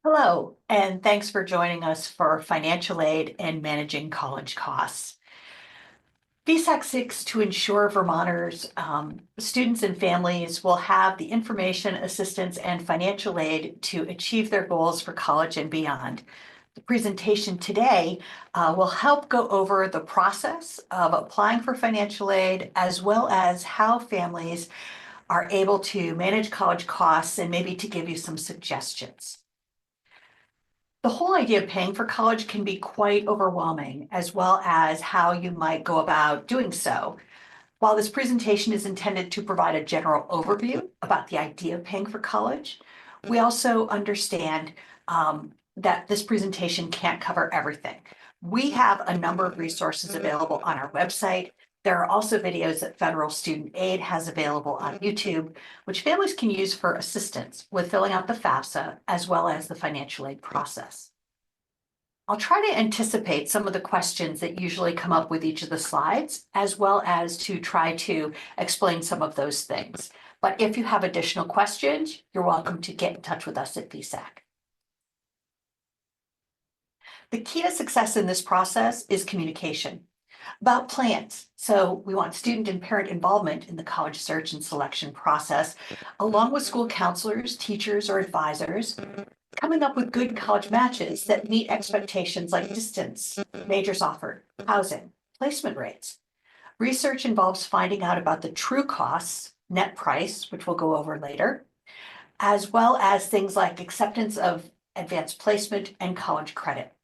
Hello, and thanks for joining us for financial aid and managing college costs. VSAC seeks to ensure Vermonters, students and families will have the information, assistance, and financial aid to achieve their goals for college and beyond. The presentation today will help go over the process of applying for financial aid, as well as how families are able to manage college costs and maybe to give you some suggestions. The whole idea of paying for college can be quite overwhelming, as well as how you might go about doing so. While this presentation is intended to provide a general overview about the idea of paying for college, we also understand that this presentation can't cover everything. We have a number of resources available on our website. There are also videos that Federal Student Aid has available on YouTube, which families can use for assistance with filling out the FAFSA as well as the financial aid process. I'll try to anticipate some of the questions that usually come up with each of the slides, as well as to try to explain some of those things. But if you have additional questions, you're welcome to get in touch with us at VSAC. The key to success in this process is communication about plans. So we want student and parent involvement in the college search and selection process, along with school counselors, teachers, or advisors, coming up with good college matches that meet expectations like distance, majors offered, housing, placement rates. Research involves finding out about the true costs, net price, which we'll go over later, as well as things like acceptance of advanced placement and college credit.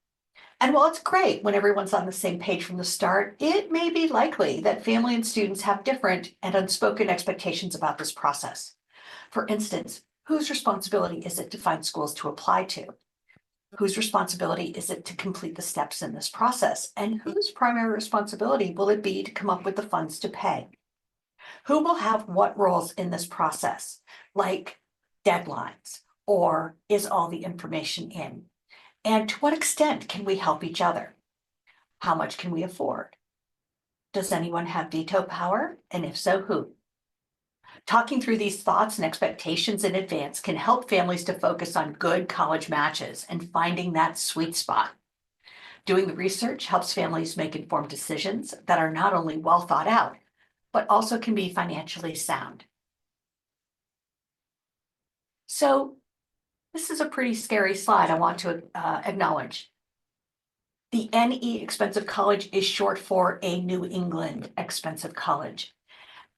And while it's great when everyone's on the same page from the start, it may be likely that family and students have different and unspoken expectations about this process. For instance, whose responsibility is it to find schools to apply to? Whose responsibility is it to complete the steps in this process? And whose primary responsibility will it be to come up with the funds to pay? Who will have what roles in this process, like deadlines, or is all the information in? And to what extent can we help each other? How much can we afford? Does anyone have veto power? And if so, who? Talking through these thoughts and expectations in advance can help families to focus on good college matches and finding that sweet spot. Doing the research helps families make informed decisions that are not only well thought out, but also can be financially sound. So this is a pretty scary slide I want to acknowledge. The NE expensive college is short for a New England expensive college.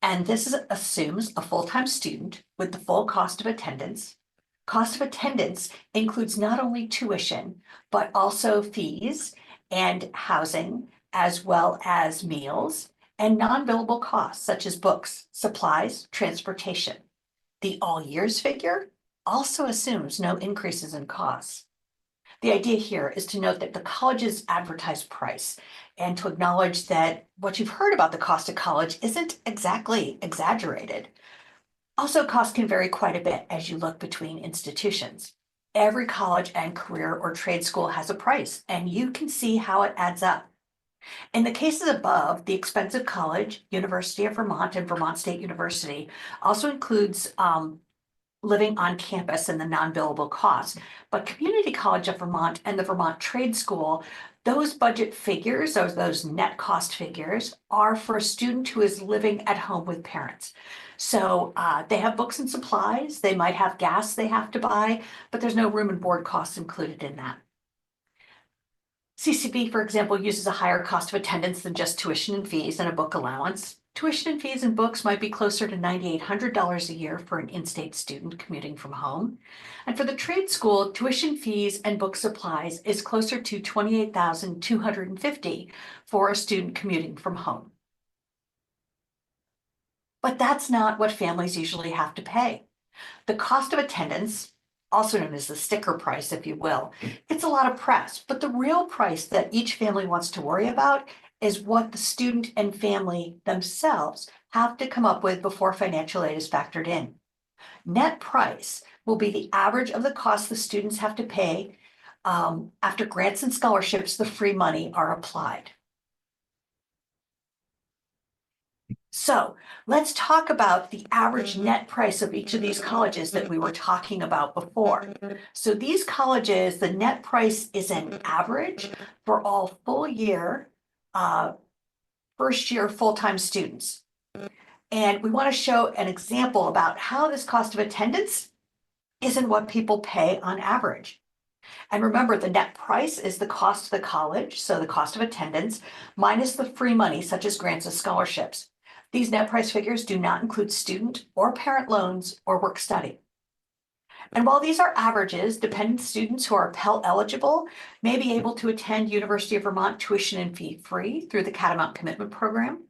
And this assumes a full-time student with the full cost of attendance. Cost of attendance includes not only tuition, but also fees and housing, as well as meals and non-billable costs such as books, supplies, transportation. The all years figure also assumes no increases in costs. The idea here is to note that the college's advertised price and to acknowledge that what you've heard about the cost of college isn't exactly exaggerated. Also, costs can vary quite a bit as you look between institutions. Every college and career or trade school has a price, and you can see how it adds up. In the cases above, the expensive college, University of Vermont and Vermont State University, also includes living on campus and the non-billable costs. But Community College of Vermont and the Vermont Trade School, those budget figures, or those net cost figures, are for a student who is living at home with parents. So they have books and supplies, they might have gas they have to buy, but there's no room and board costs included in that. CCB, for example, uses a higher cost of attendance than just tuition and fees and a book allowance. Tuition and fees and books might be closer to $9,800 a year for an in-state student commuting from home. And for the trade school, tuition fees and book supplies is closer to $28,250 for a student commuting from home. But that's not what families usually have to pay. The cost of attendance, also known as the sticker price, if you will, gets a lot of press, but the real price that each family wants to worry about is what the student and family themselves have to come up with before financial aid is factored in. Net price will be the average of the costs the students have to pay after grants and scholarships, the free money are applied. So let's talk about the average net price of each of these colleges that we were talking about before. So these colleges, the net price is an average for all full year, first year full-time students. And we want to show an example about how this cost of attendance isn't what people pay on average. And remember, the net price is the cost of the college, so the cost of attendance, minus the free money, such as grants and scholarships. These net price figures do not include student or parent loans or work study. And while these are averages, dependent students who are Pell eligible may be able to attend University of Vermont tuition and fee free through the Catamount Commitment Program.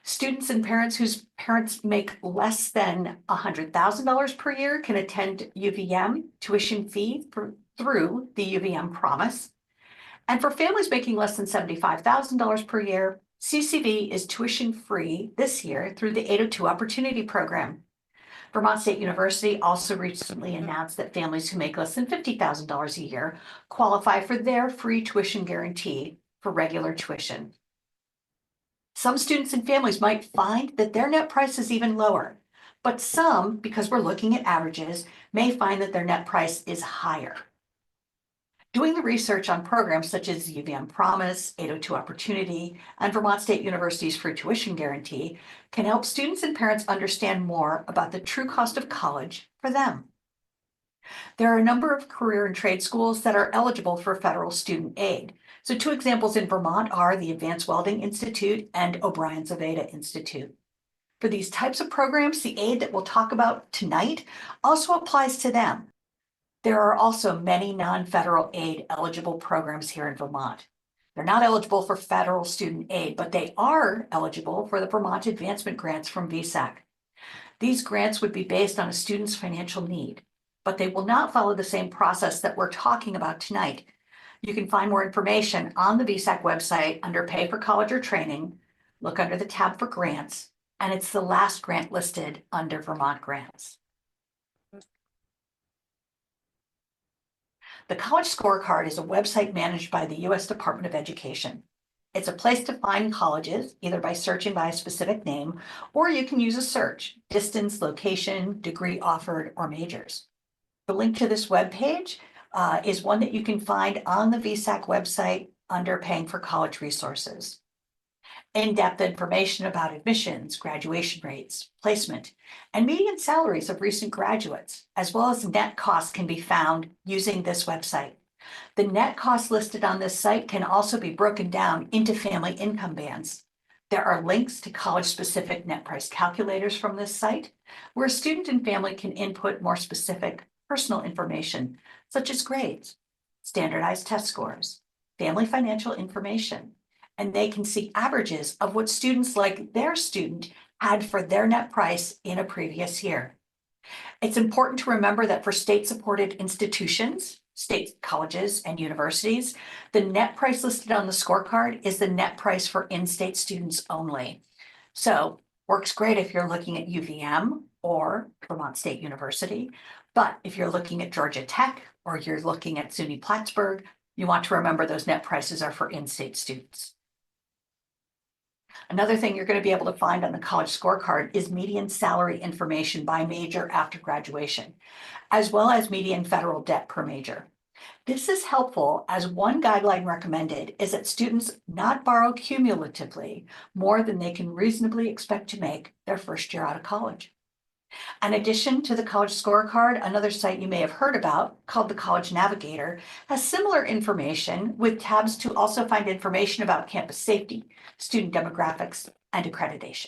Students and parents whose parents make less than $100,000 per year can attend UVM tuition fee through the UVM Promise. And for families making less than $75,000 per year, CCV is tuition free this year through the 802 Opportunity Program. Vermont State University also recently announced that families who make less than $50,000 a year qualify for their free tuition guarantee for regular tuition. Some students and families might find that their net price is even lower, but some, because we're looking at averages, may find that their net price is higher. Doing the research on programs such as UVM Promise, 802 Opportunity, and Vermont State University's free tuition guarantee can help students and parents understand more about the true cost of college for them. There are a number of career and trade schools that are eligible for federal student aid. So two examples in Vermont are the Advanced Welding Institute and O'Brien's Aveda Institute. For these types of programs, the aid that we'll talk about tonight also applies to them. There are also many non-federal aid eligible programs here in Vermont. They're not eligible for federal student aid, but they are eligible for the Vermont Advancement Grants from VSAC. These grants would be based on a student's financial need, but they will not follow the same process that we're talking about tonight. You can find more information on the VSAC website under Pay for College or Training, look under the tab for grants, and it's the last grant listed under Vermont Grants. The College Scorecard is a website managed by the U.S. Department of Education. It's a place to find colleges, either by searching by a specific name, or you can use a search, distance, location, degree offered, or majors. The link to this webpage is one that you can find on the VSAC website under Paying for College Resources. In-depth information about admissions, graduation rates, placement, and median salaries of recent graduates, as well as net costs, can be found using this website. The net costs listed on this site can also be broken down into family income bands. There are links to college-specific net price calculators from this site, where a student and family can input more specific personal information, such as grades, standardized test scores, family financial information, and they can see averages of what students like their student had for their net price in a previous year. It's important to remember that for state-supported institutions, state colleges and universities, the net price listed on the scorecard is the net price for in-state students only. So works great if you're looking at UVM or Vermont State University, but if you're looking at Georgia Tech or you're looking at SUNY Plattsburgh, you want to remember those net prices are for in-state students. Another thing you're going to be able to find on the college scorecard is median salary information by major after graduation, as well as median federal debt per major. This is helpful, as one guideline recommended is that students not borrow cumulatively more than they can reasonably expect to make their first year out of college. In addition to the College Scorecard, another site you may have heard about, called the College Navigator, has similar information with tabs to also find information about campus safety, student demographics, and accreditation.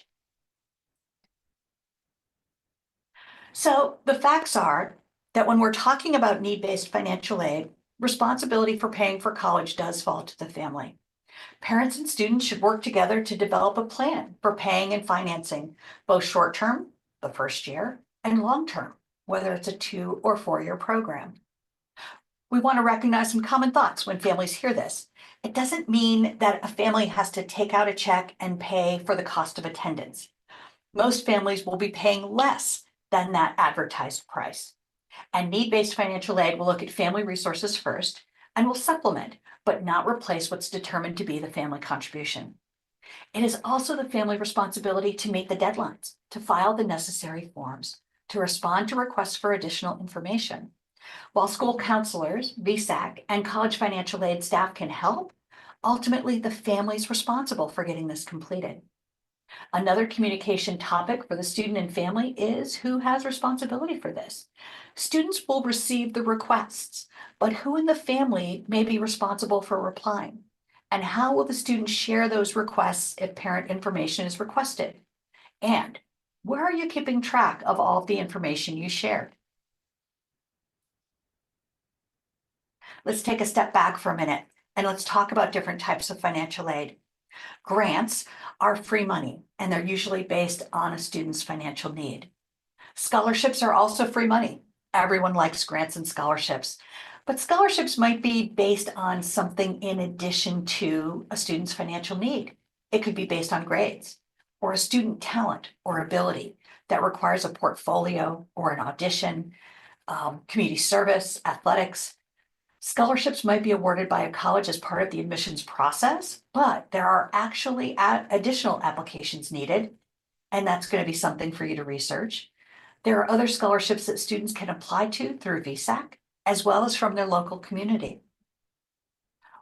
So the facts are that when we're talking about need-based financial aid, responsibility for paying for college does fall to the family. Parents and students should work together to develop a plan for paying and financing, both short-term, the first year, and long-term, whether it's a 2 or 4 year program. We want to recognize some common thoughts when families hear this. It doesn't mean that a family has to take out a check and pay for the cost of attendance. Most families will be paying less than that advertised price. And need-based financial aid will look at family resources first and will supplement, but not replace what's determined to be the family contribution. It is also the family responsibility to meet the deadlines, to file the necessary forms, to respond to requests for additional information. While school counselors, VSAC, and college financial aid staff can help, ultimately the family is responsible for getting this completed. Another communication topic for the student and family is who has responsibility for this. Students will receive the requests, but who in the family may be responsible for replying? And how will the student share those requests if parent information is requested? And where are you keeping track of all of the information you shared? Let's take a step back for a minute and let's talk about different types of financial aid. Grants are free money, and they're usually based on a student's financial need. Scholarships are also free money. Everyone likes grants and scholarships, but scholarships might be based on something in addition to a student's financial need. It could be based on grades or a student talent or ability that requires a portfolio or an audition, community service, athletics. Scholarships might be awarded by a college as part of the admissions process, but there are actually additional applications needed, and that's going to be something for you to research. There are other scholarships that students can apply to through VSAC, as well as from their local community.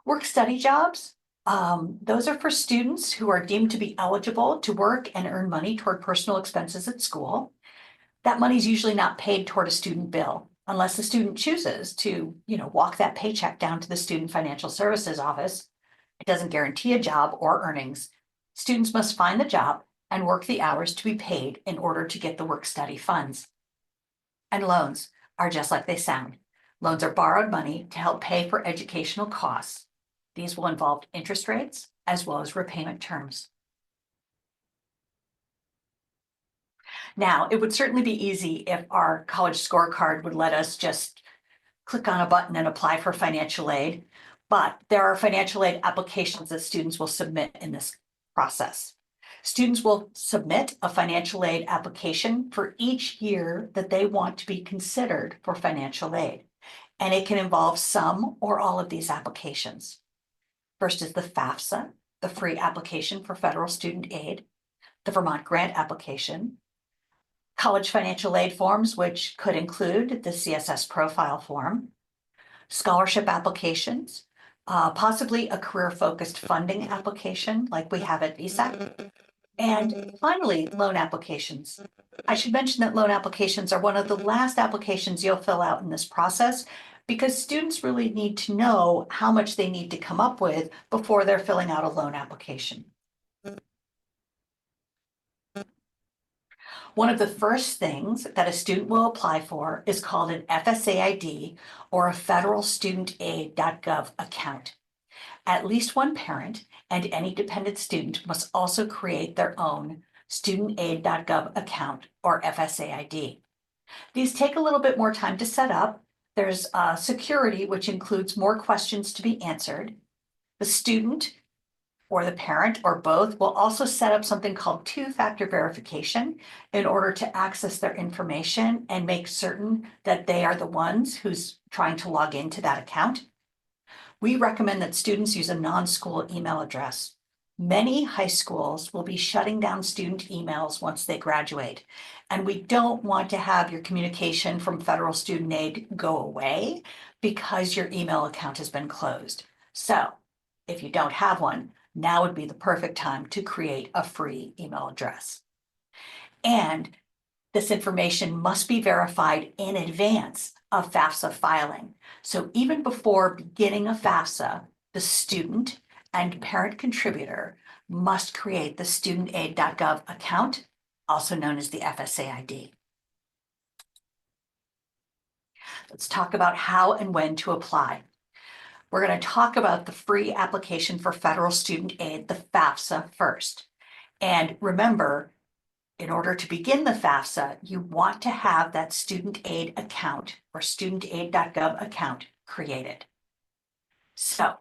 Work-study jobs, those are for students who are deemed to be eligible to work and earn money toward personal expenses at school. That money is usually not paid toward a student bill unless the student chooses to, walk that paycheck down to the Student Financial Services Office. It doesn't guarantee a job or earnings. Students must find the job and work the hours to be paid in order to get the work-study funds. And loans are just like they sound. Loans are borrowed money to help pay for educational costs. These will involve interest rates as well as repayment terms. Now, it would certainly be easy if our college scorecard would let us just click on a button and apply for financial aid, but there are financial aid applications that students will submit in this process. Students will submit a financial aid application for each year that they want to be considered for financial aid, and it can involve some or all of these applications. First is the FAFSA, the free application for federal student aid, the Vermont grant application, college financial aid forms, which could include the CSS profile form, scholarship applications, possibly a career-focused funding application like we have at VSAC, and finally, loan applications. I should mention that loan applications are one of the last applications you'll fill out in this process because students really need to know how much they need to come up with before they're filling out a loan application. One of the first things that a student will apply for is called an FSAID or a federal studentaid.gov account. At least one parent and any dependent student must also create their own studentaid.gov account or FSAID. These take a little bit more time to set up. There's security, which includes more questions to be answered. The student or the parent or both will also set up something called two-factor verification in order to access their information and make certain that they are the ones who's trying to log into that account. We recommend that students use a non-school email address. Many high schools will be shutting down student emails once they graduate, and we don't want to have your communication from federal student aid go away because your email account has been closed. So if you don't have one, now would be the perfect time to create a free email address. And this information must be verified in advance of FAFSA filing. So even before beginning a FAFSA, the student and parent contributor must create the studentaid.gov account, also known as the FSAID. Let's talk about how and when to apply. We're going to talk about the free application for federal student aid, the FAFSA, first. And remember, in order to begin the FAFSA, you want to have that student aid account or studentaid.gov account created. So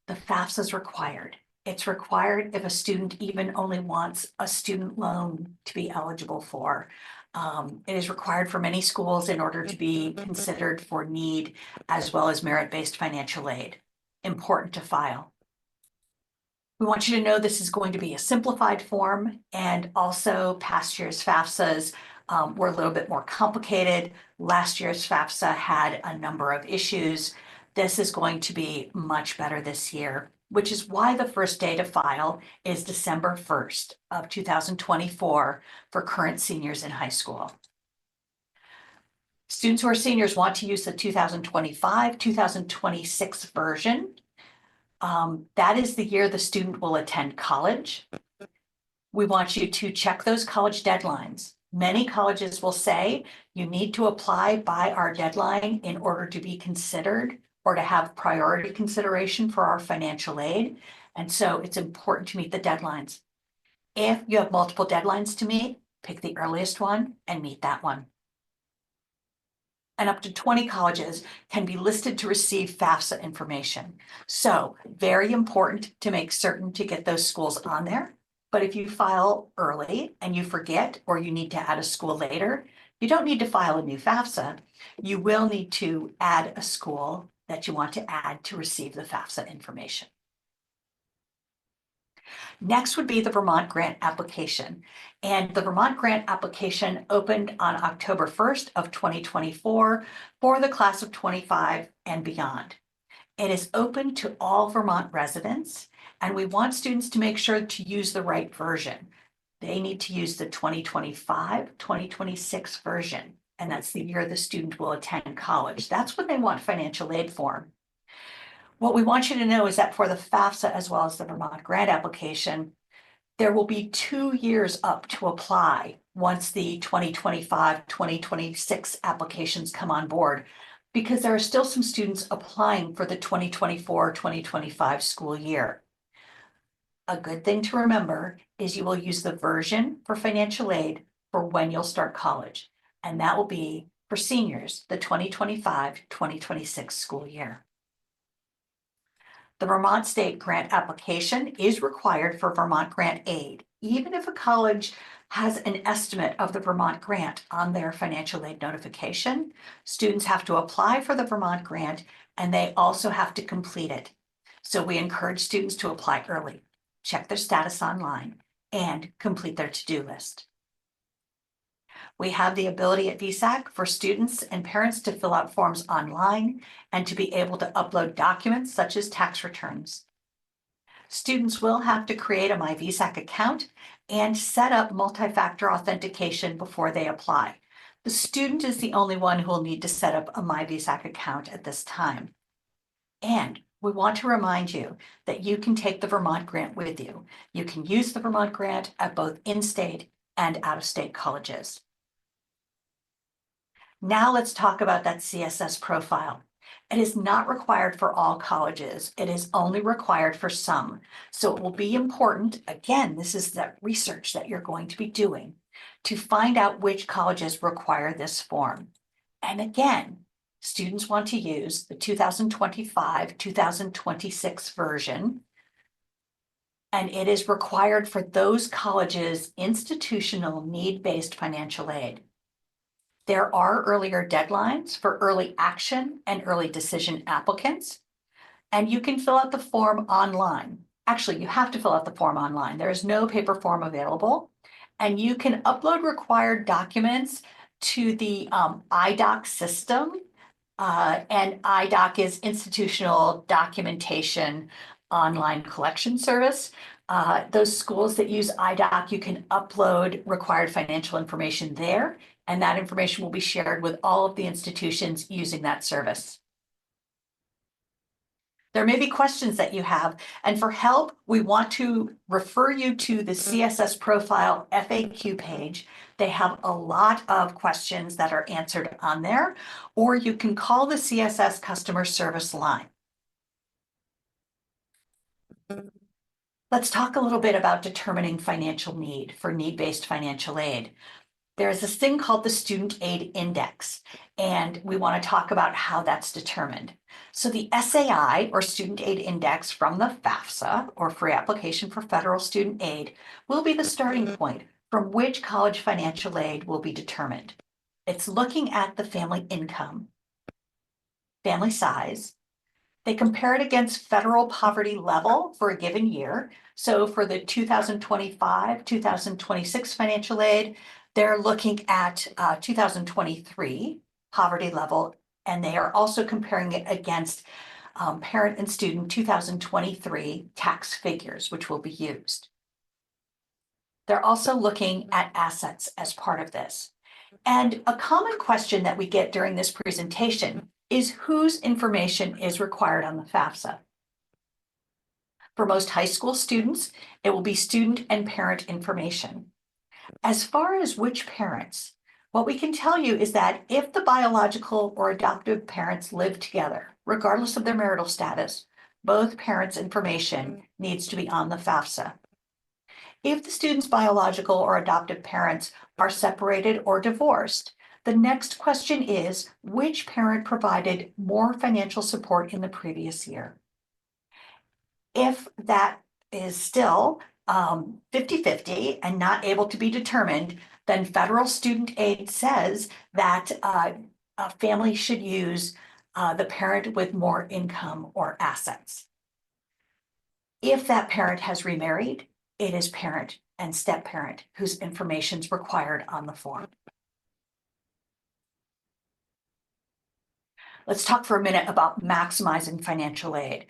the FAFSA is required. It's required if a student even only wants a student loan to be eligible for. It is required for many schools in order to be considered for need as well as merit-based financial aid. Important to file. We want you to know this is going to be a simplified form, and also past year's FAFSAs were a little bit more complicated. Last year's FAFSA had a number of issues. This is going to be much better this year, which is why the first day to file is December 1st of 2024 for current seniors in high school. Students who are seniors want to use the 2025, 2026 version. That is the year the student will attend college. We want you to check those college deadlines. Many colleges will say you need to apply by our deadline in order to be considered or to have priority consideration for our financial aid. And so it's important to meet the deadlines. If you have multiple deadlines to meet, pick the earliest one and meet that one. And up to 20 colleges can be listed to receive FAFSA information. So very important to make certain to get those schools on there. But if you file early and you forget, or you need to add a school later, you don't need to file a new FAFSA. You will need to add a school that you want to add to receive the FAFSA information. Next would be the Vermont grant application. And the Vermont grant application opened on October 1st of 2024 for the class of 25 and beyond. It is open to all Vermont residents, and we want students to make sure to use the right version. They need to use the 2025, 2026 version, and that's the year the student will attend college. That's when they want financial aid form. What we want you to know is that for the FAFSA as well as the Vermont grant application, there will be 2 years up to apply once the 2025, 2026 applications come on board, because there are still some students applying for the 2024, 2025 school year. A good thing to remember is you will use the version for financial aid for when you'll start college, and that will be for seniors, the 2025, 2026 school year. The Vermont State grant application is required for Vermont grant aid, even if a college has an estimate of the Vermont grant on their financial aid notification. Students have to apply for the Vermont grant, and they also have to complete it. So we encourage students to apply early, check their status online, and complete their to-do list. We have the ability at VSAC for students and parents to fill out forms online and to be able to upload documents such as tax returns. Students will have to create a MyVSAC account and set up multi-factor authentication before they apply. The student is the only one who will need to set up a MyVSAC account at this time. And we want to remind you that you can take the Vermont grant with you. You can use the Vermont grant at both in-state and out-of-state colleges. Now let's talk about that CSS profile. It is not required for all colleges. It is only required for some. So it will be important, again, this is that research that you're going to be doing, to find out which colleges require this form. And again, students want to use the 2025, 2026 version, and it is required for those colleges' institutional need-based financial aid. There are earlier deadlines for early action and early decision applicants, and you can fill out the form online. Actually, you have to fill out the form online. There is no paper form available, and you can upload required documents to the IDOC system, and IDOC is Institutional Documentation Online Collection Service. Those schools that use IDOC, you can upload required financial information there, and that information will be shared with all of the institutions using that service. There may be questions that you have, and for help, we want to refer you to the CSS Profile FAQ page. They have a lot of questions that are answered on there, or you can call the CSS customer service line. Let's talk a little bit about determining financial need for need-based financial aid. There's this thing called the Student Aid Index, and we want to talk about how that's determined. So the SAI, or Student Aid Index from the FAFSA, or Free Application for Federal Student Aid, will be the starting point from which college financial aid will be determined. It's looking at the family income, family size, They compare it against federal poverty level for a given year. So for the 2025, 2026 financial aid, they're looking at 2023 poverty level, and they are also comparing it against parent and student 2023 tax figures, which will be used. They're also looking at assets as part of this. And a common question that we get during this presentation is whose information is required on the FAFSA. For most high school students, it will be student and parent information. As far as which parents, what we can tell you is that if the biological or adoptive parents live together, regardless of their marital status, both parents' information needs to be on the FAFSA. If the student's biological or adoptive parents are separated or divorced, the next question is, which parent provided more financial support in the previous year? If that is still 50-50 and not able to be determined, then federal student aid says that a family should use the parent with more income or assets. If that parent has remarried, it is parent and step-parent whose information is required on the form. Let's talk for a minute about maximizing financial aid.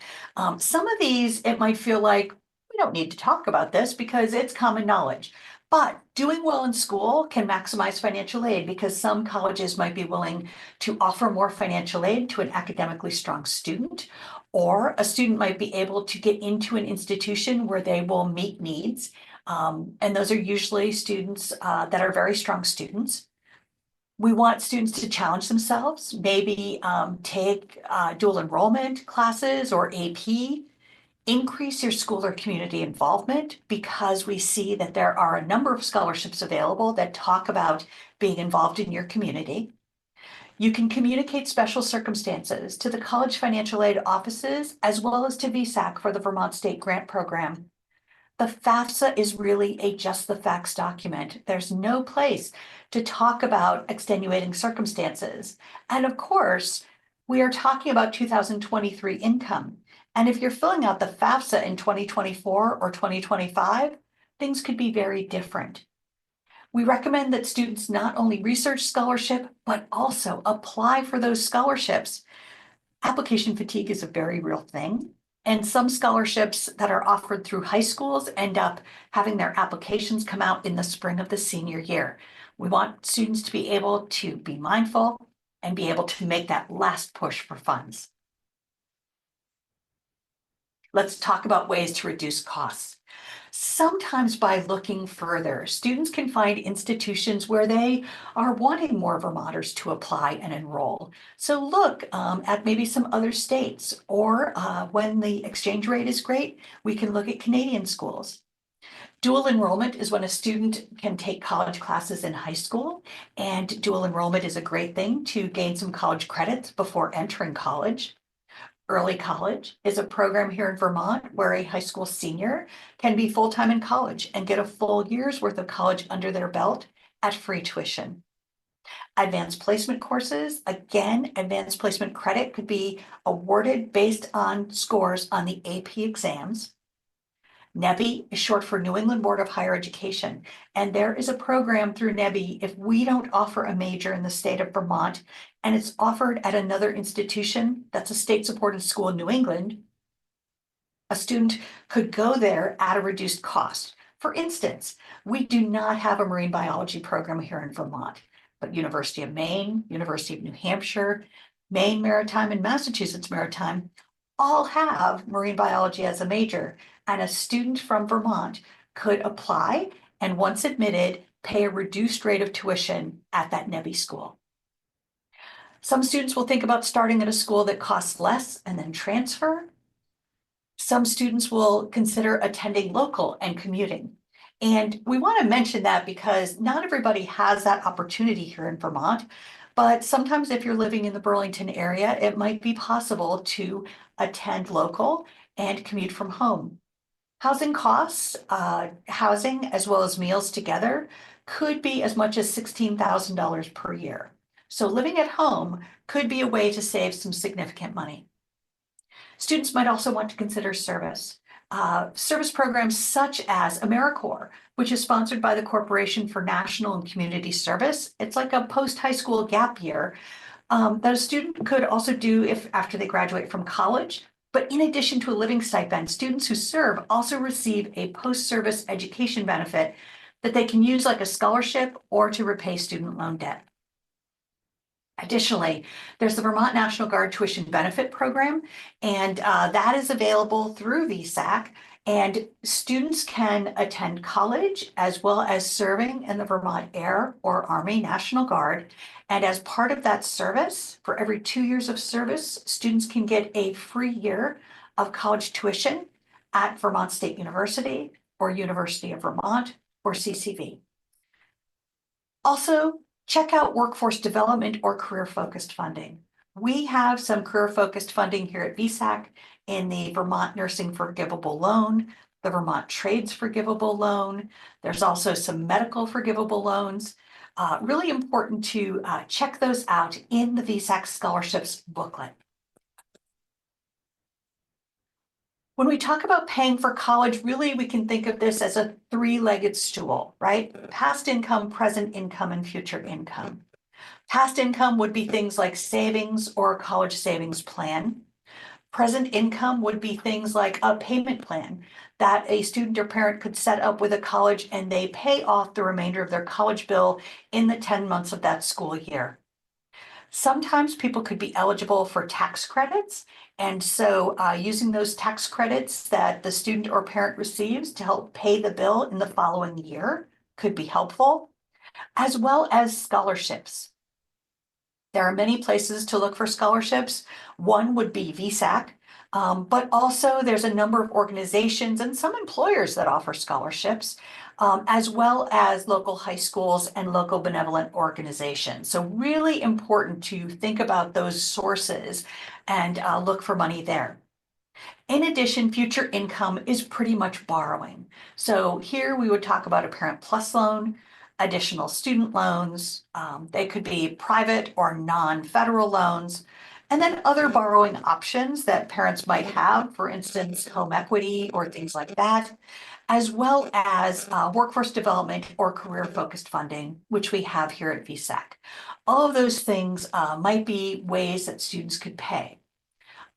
Some of these, it might feel like we don't need to talk about this because it's common knowledge. But doing well in school can maximize financial aid because some colleges might be willing to offer more financial aid to an academically strong student, or a student might be able to get into an institution where they will meet needs. And those are usually students that are very strong students. We want students to challenge themselves, maybe take dual enrollment classes or AP. Increase your school or community involvement because we see that there are a number of scholarships available that talk about being involved in your community. You can communicate special circumstances to the college financial aid offices as well as to VSAC for the Vermont State Grant Program. The FAFSA is really a just the facts document. There's no place to talk about extenuating circumstances. And of course, we are talking about 2023 income. And if you're filling out the FAFSA in 2024 or 2025, things could be very different. We recommend that students not only research scholarship, but also apply for those scholarships. Application fatigue is a very real thing. And some scholarships that are offered through high schools end up having their applications come out in the spring of the senior year. We want students to be able to be mindful and be able to make that last push for funds. Let's talk about ways to reduce costs. Sometimes by looking further, students can find institutions where they are wanting more Vermonters to apply and enroll. So look at maybe some other states, or when the exchange rate is great, we can look at Canadian schools. Dual enrollment is when a student can take college classes in high school, and dual enrollment is a great thing to gain some college credits before entering college. Early college is a program here in Vermont where a high school senior can be full-time in college and get a full year's worth of college under their belt at free tuition. Advanced placement courses, again, advanced placement credit could be awarded based on scores on the AP exams. NEBI is short for New England Board of Higher Education, and there is a program through NEBI if we don't offer a major in the state of Vermont and it's offered at another institution that's a state-supported school in New England, a student could go there at a reduced cost. For instance, we do not have a marine biology program here in Vermont, but University of Maine, University of New Hampshire, Maine Maritime, and Massachusetts Maritime all have marine biology as a major, and a student from Vermont could apply and once admitted, pay a reduced rate of tuition at that NEBI school. Some students will think about starting at a school that costs less and then transfer. Some students will consider attending local and commuting. And we want to mention that because not everybody has that opportunity here in Vermont, but sometimes if you're living in the Burlington area, it might be possible to attend local and commute from home. Housing costs, housing as well as meals together could be as much as $16,000 per year. So living at home could be a way to save some significant money. Students might also want to consider service. Service programs such as AmeriCorps, which is sponsored by the Corporation for National and Community Service. It's like a post-high school gap year that a student could also do if after they graduate from college. But in addition to a living stipend, students who serve also receive a post-service education benefit that they can use like a scholarship or to repay student loan debt. Additionally, there's the Vermont National Guard Tuition Benefit Program, and that is available through VSAC. And students can attend college as well as serving in the Vermont Air or Army National Guard. And as part of that service, for every 2 years of service, students can get a free year of college tuition at Vermont State University or University of Vermont or CCV. Also, check out workforce development or career-focused funding. We have some career-focused funding here at VSAC in the Vermont Nursing Forgivable Loan, the Vermont Trades Forgivable Loan. There's also some medical forgivable loans. Really important to check those out in the VSAC scholarships booklet. When we talk about paying for college, really we can think of this as a three-legged stool, right? Past income, present income, and future income. Past income would be things like savings or a college savings plan. Present income would be things like a payment plan that a student or parent could set up with a college and they pay off the remainder of their college bill in the 10 months of that school year. Sometimes people could be eligible for tax credits. And so using those tax credits that the student or parent receives to help pay the bill in the following year could be helpful, as well as scholarships. There are many places to look for scholarships. One would be VSAC, but also there's a number of organizations and some employers that offer scholarships, as well as local high schools and local benevolent organizations. So really important to think about those sources and look for money there. In addition, future income is pretty much borrowing. So here we would talk about a Parent Plus loan, additional student loans. They could be private or non-federal loans, and then other borrowing options that parents might have, for instance, home equity or things like that, as well as workforce development or career-focused funding, which we have here at VSAC. All of those things might be ways that students could pay.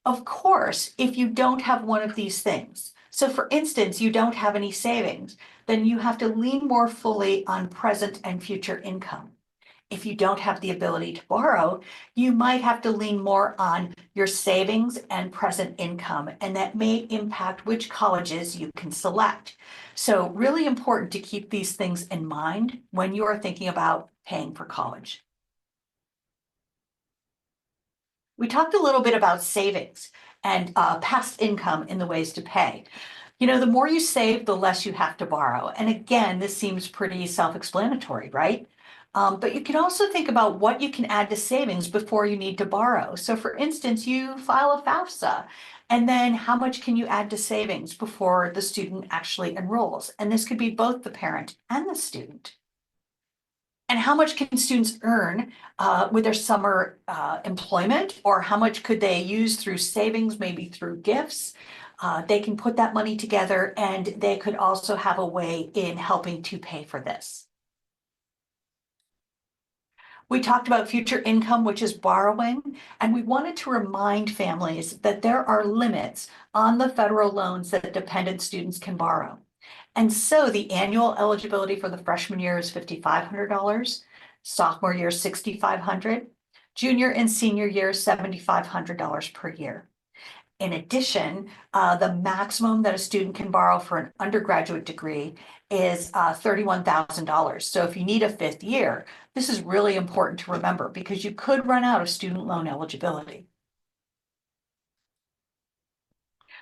Of course, if you don't have one of these things, so for instance, you don't have any savings, then you have to lean more fully on present and future income. If you don't have the ability to borrow, you might have to lean more on your savings and present income, and that may impact which colleges you can select. So really important to keep these things in mind when you are thinking about paying for college. We talked a little bit about savings and past income in the ways to pay. You know, the more you save, the less you have to borrow. And again, this seems pretty self-explanatory, right? But you can also think about what you can add to savings before you need to borrow. So for instance, you file a FAFSA, and then how much can you add to savings before the student actually enrolls? And this could be both the parent and the student. And how much can students earn with their summer employment, or how much could they use through savings, maybe through gifts? They can put that money together, and they could also have a way in helping to pay for this. We talked about future income, which is borrowing, and we wanted to remind families that there are limits on the federal loans that dependent students can borrow. And so the annual eligibility for the freshman year is $5,500, sophomore year $6,500, junior and senior year $7,500 per year. In addition, the maximum that a student can borrow for an undergraduate degree is $31,000. So if you need a fifth year, this is really important to remember because you could run out of student loan eligibility.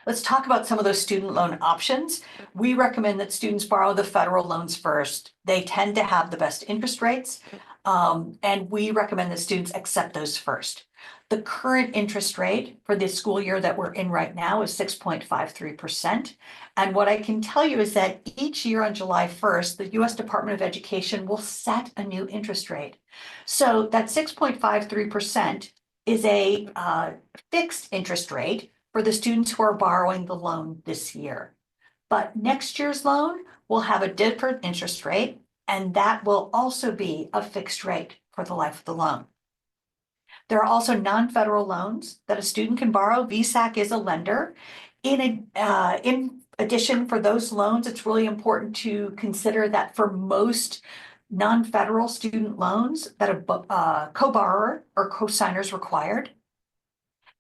Let's talk about some of those student loan options. We recommend that students borrow the federal loans first. They tend to have the best interest rates, and we recommend that students accept those first. The current interest rate for the school year that we're in right now is 6.53%. And what I can tell you is that each year on July 1st, the U.S. Department of Education will set a new interest rate. So that 6.53% is a fixed interest rate for the students who are borrowing the loan this year. But next year's loan will have a different interest rate, and that will also be a fixed rate for the life of the loan. There are also non-federal loans that a student can borrow. VSAC is a lender. In addition, for those loans, it's really important to consider that for most non-federal student loans that a co-borrower or co-signer is required.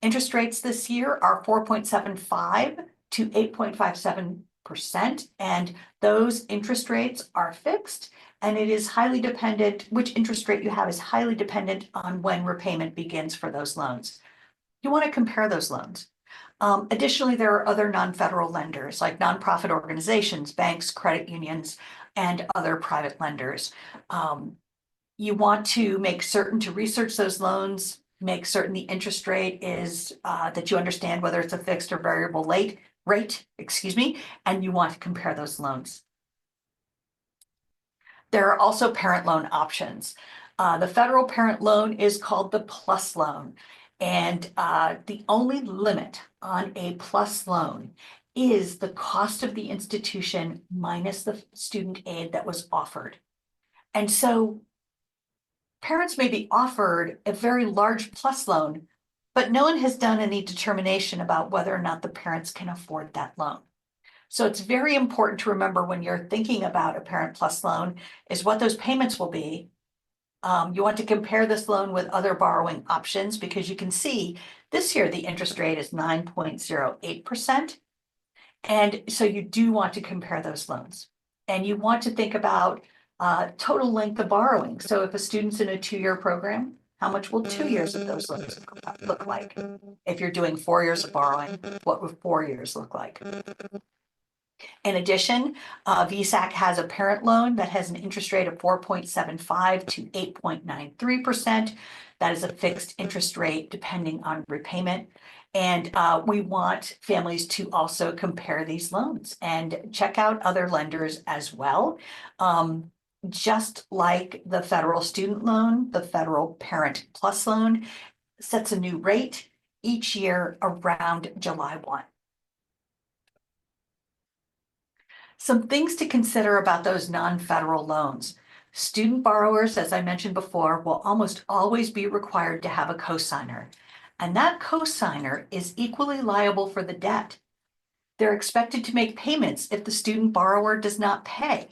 Interest rates this year are 4.75 to 8.57%, and those interest rates are fixed, and it is highly dependent, which interest rate you have is highly dependent on when repayment begins for those loans. You want to compare those loans. Additionally, there are other non-federal lenders like nonprofit organizations, banks, credit unions, and other private lenders. You want to make certain to research those loans, make certain the interest rate is that you understand whether it's a fixed or variable rate, and you want to compare those loans. There are also parent loan options. The federal parent loan is called the PLUS loan. And the only limit on a PLUS loan is the cost of the institution minus the student aid that was offered. And so parents may be offered a very large PLUS loan, but no one has done any determination about whether or not the parents can afford that loan. So it's very important to remember when you're thinking about a Parent PLUS loan is what those payments will be. You want to compare this loan with other borrowing options because you can see this year the interest rate is 9.08%. And so you do want to compare those loans. And you want to think about total length of borrowing. So if a student's in a 2-year program, how much will 2 years of those loans look like? If you're doing 4 years of borrowing, what would 4 years look like? In addition, VSAC has a parent loan that has an interest rate of 4.75 to 8.93%. That is a fixed interest rate depending on repayment. And we want families to also compare these loans and check out other lenders as well. Just like the federal student loan, the federal Parent PLUS loan sets a new rate each year around July 1. Some things to consider about those non-federal loans. Student borrowers, as I mentioned before, will almost always be required to have a cosigner, and that cosigner is equally liable for the debt. They're expected to make payments if the student borrower does not pay.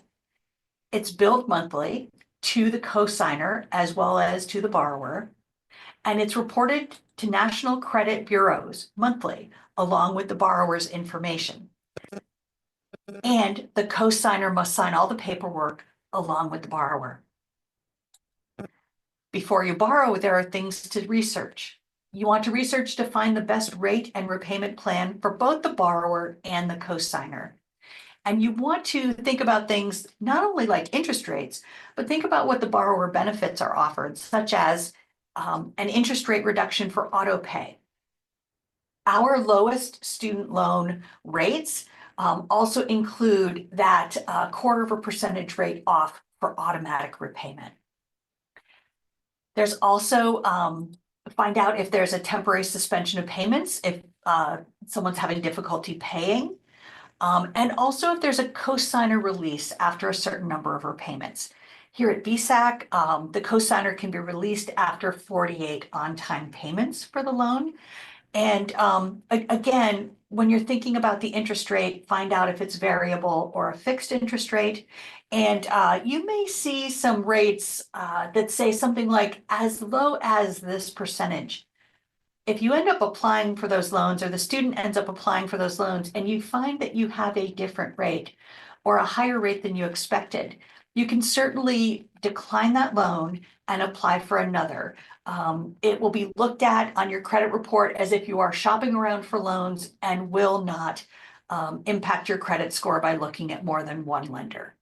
It's billed monthly to the cosigner as well as to the borrower, and it's reported to national credit bureaus monthly along with the borrower's information. And the cosigner must sign all the paperwork along with the borrower. Before you borrow, there are things to research. You want to research to find the best rate and repayment plan for both the borrower and the cosigner. And you want to think about things not only like interest rates, but think about what the borrower benefits are offered, such as an interest rate reduction for auto pay. Our lowest student loan rates also include that 0.25% rate off for automatic repayment. There's also find out if there's a temporary suspension of payments if someone's having difficulty paying, and also if there's a cosigner release after a certain number of repayments. Here at VSAC, the cosigner can be released after 48 on-time payments for the loan. And again, when you're thinking about the interest rate, find out if it's variable or a fixed interest rate. And you may see some rates that say something like as low as this percentage. If you end up applying for those loans or the student ends up applying for those loans and you find that you have a different rate or a higher rate than you expected, you can certainly decline that loan and apply for another. It will be looked at on your credit report as if you are shopping around for loans and will not impact your credit score by looking at more than one lender.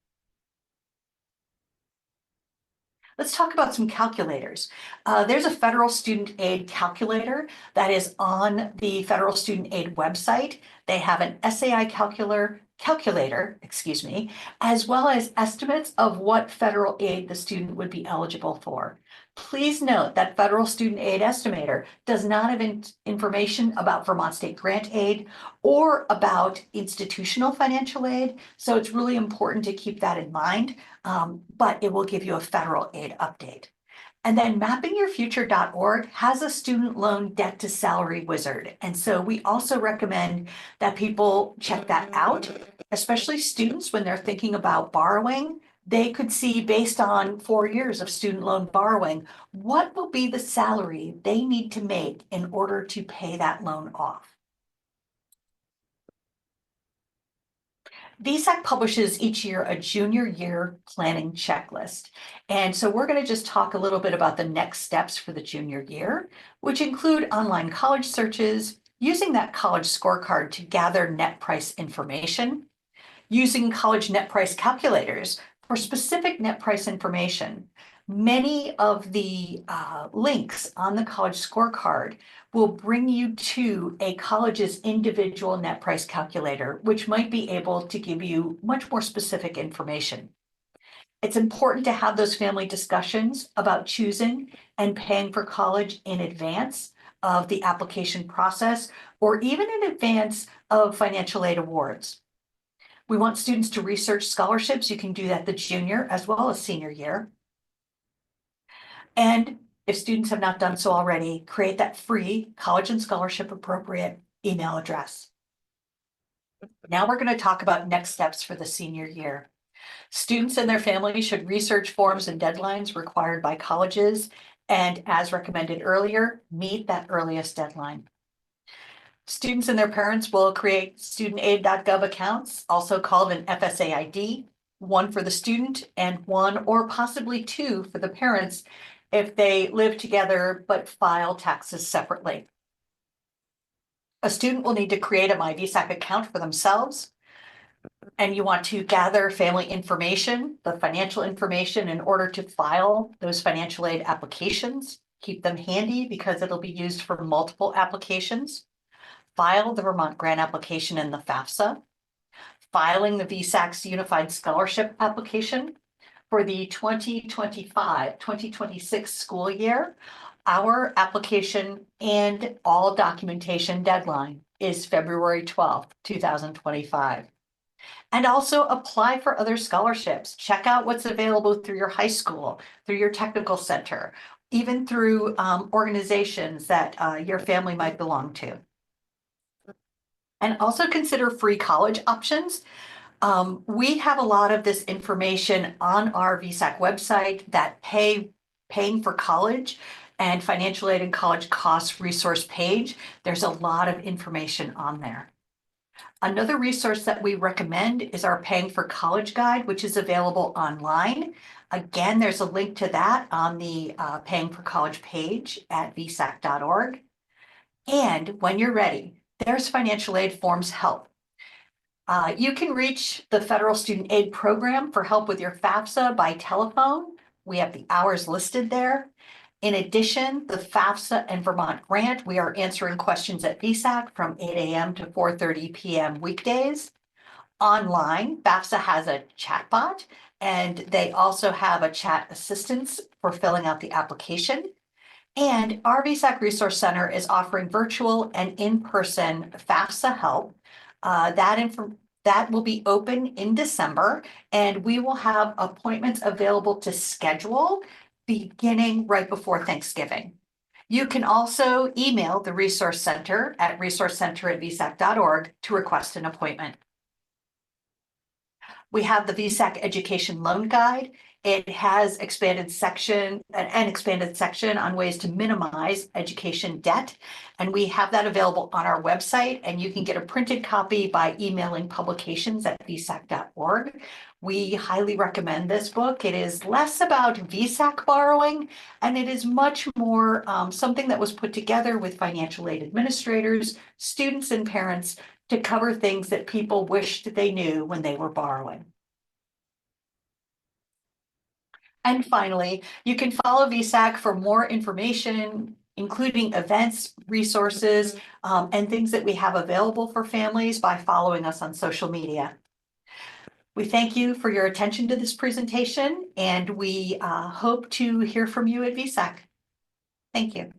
Let's talk about some calculators. There's a federal student aid calculator that is on the federal student aid website. They have an SAI calculator, as well as estimates of what federal aid the student would be eligible for. Please note that federal student aid estimator does not have information about Vermont state grant aid or about institutional financial aid. So it's really important to keep that in mind, but it will give you a federal aid update. And then mappingyourfuture.org has a student loan debt to salary wizard. And so we also recommend that people check that out, especially students when they're thinking about borrowing. They could see, based on 4 years of student loan borrowing, what will be the salary they need to make in order to pay that loan off. VSAC publishes each year a junior year planning checklist. And so we're going to just talk a little bit about the next steps for the junior year, which include online college searches, using that college scorecard to gather net price information, using college net price calculators for specific net price information. Many of the links on the college scorecard will bring you to a college's individual net price calculator, which might be able to give you much more specific information. It's important to have those family discussions about choosing and paying for college in advance of the application process, or even in advance of financial aid awards. We want students to research scholarships. You can do that the junior as well as senior year. And if students have not done so already, create that free college and scholarship appropriate email address. Now we're going to talk about next steps for the senior year. Students and their families should research forms and deadlines required by colleges, and as recommended earlier, meet that earliest deadline. Students and their parents will create studentaid.gov accounts, also called an FSA ID, one for the student and one or possibly two for the parents if they live together but file taxes separately. A student will need to create a MyVSAC account for themselves, and you want to gather family information, the financial information, in order to file those financial aid applications. Keep them handy because it'll be used for multiple applications. File the Vermont grant application in the FAFSA, filing the VSAC's Unified Scholarship application for the 2025-2026 school year. Our application and all documentation deadline is February 12th, 2025. And also apply for other scholarships. Check out what's available through your high school, through your technical center, even through organizations that your family might belong to. And also consider free college options. We have a lot of this information on our VSAC website, that paying for college and financial aid and college costs resource page. There's a lot of information on there. Another resource that we recommend is our Paying for College guide, which is available online. Again, there's a link to that on the Paying for College page at vsac.org. And when you're ready, there's financial aid forms help. You can reach the Federal Student Aid Program for help with your FAFSA by telephone. We have the hours listed there. In addition, the FAFSA and Vermont Grant, we are answering questions at VSAC from 8 a.m. to 4:30 p.m. weekdays. Online, FAFSA has a chatbot, and they also have a chat assistance for filling out the application. And our VSAC Resource Center is offering virtual and in-person FAFSA help. That will be open in December, and we will have appointments available to schedule beginning right before Thanksgiving. You can also email the Resource Center at resourcecenter@vsac.org to request an appointment. We have the VSAC Education Loan Guide. It has an expanded section on ways to minimize education debt. And we have that available on our website, and you can get a printed copy by emailing publications@vsac.org. We highly recommend this book. It is less about VSAC borrowing, and it is much more something that was put together with financial aid administrators, students, and parents to cover things that people wished they knew when they were borrowing. And finally, you can follow VSAC for more information, including events, resources, and things that we have available for families by following us on social media. We thank you for your attention to this presentation, and we hope to hear from you at VSAC. Thank you.